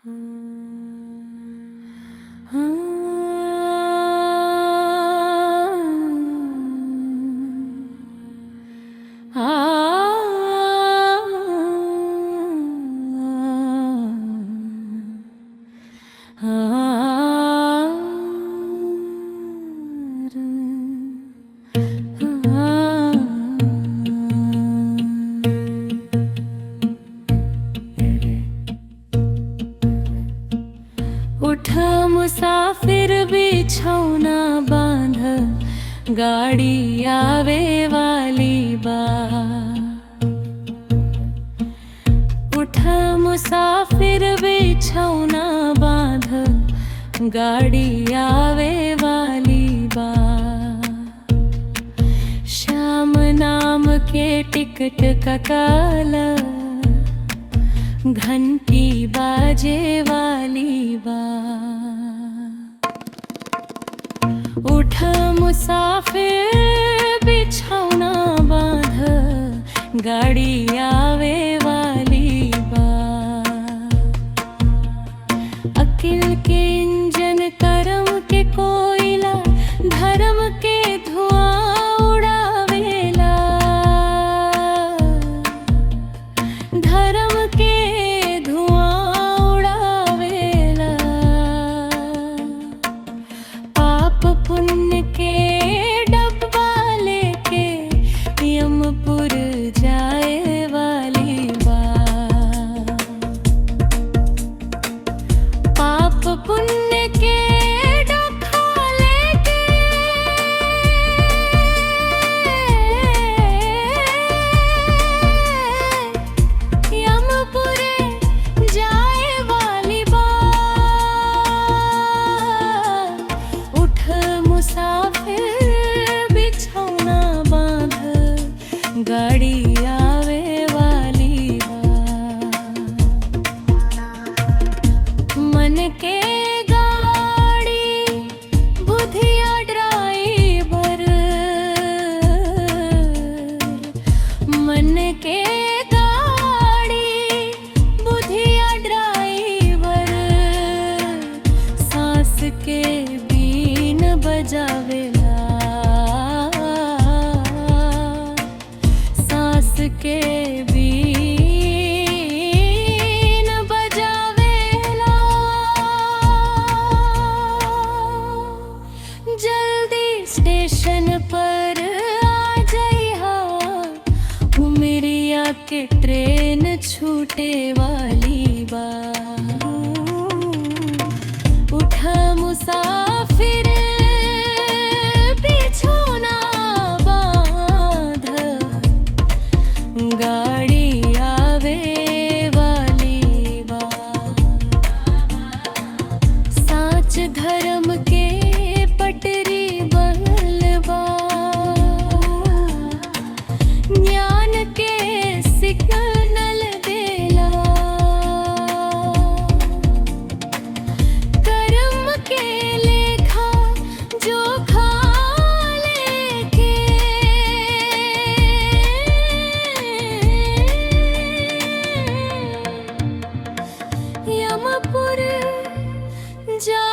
उठ मुसाफिर बिछौना बांध, गाड़ी आवे वाली बा। उठ मुसाफिर बिछौना बांध, गाड़ी आवे वाली बा। श्याम नाम के टिकट का काला, घंटी बाजे वाली बा। उठ मुसाफिर बिछौना बांध, गाड़ी आवे वाली बा। अकिल के इंजन, कर्म के कोयला, धर्म के धुआं उड़ावेला। धर्म के पुण्य के डब्बा लेके यमपुर जाए वाली बा। पाप पुण्य के डब्बा लेके यमपुर जाए वाली बा। उठ मुसाफिर बिछौना बांध, गाड़ी आवे वाली बा। मन के गाड़ी बुधिया ड्राइवर, मन के गाड़ी बुधिया ड्राइवर। सांस के बजावेला, सांस के बीन बजावेला। जल्दी स्टेशन पर आ जाइहा, उमरिया के ट्रेन छूटे वाली बा। उठ मुसाफिर गाड़ी आवे वाली बा। साच धर्म के पटरी बलबा। ज्ञान के सिग्नल देला। कर्म के लेखा जोखा यमपुर जा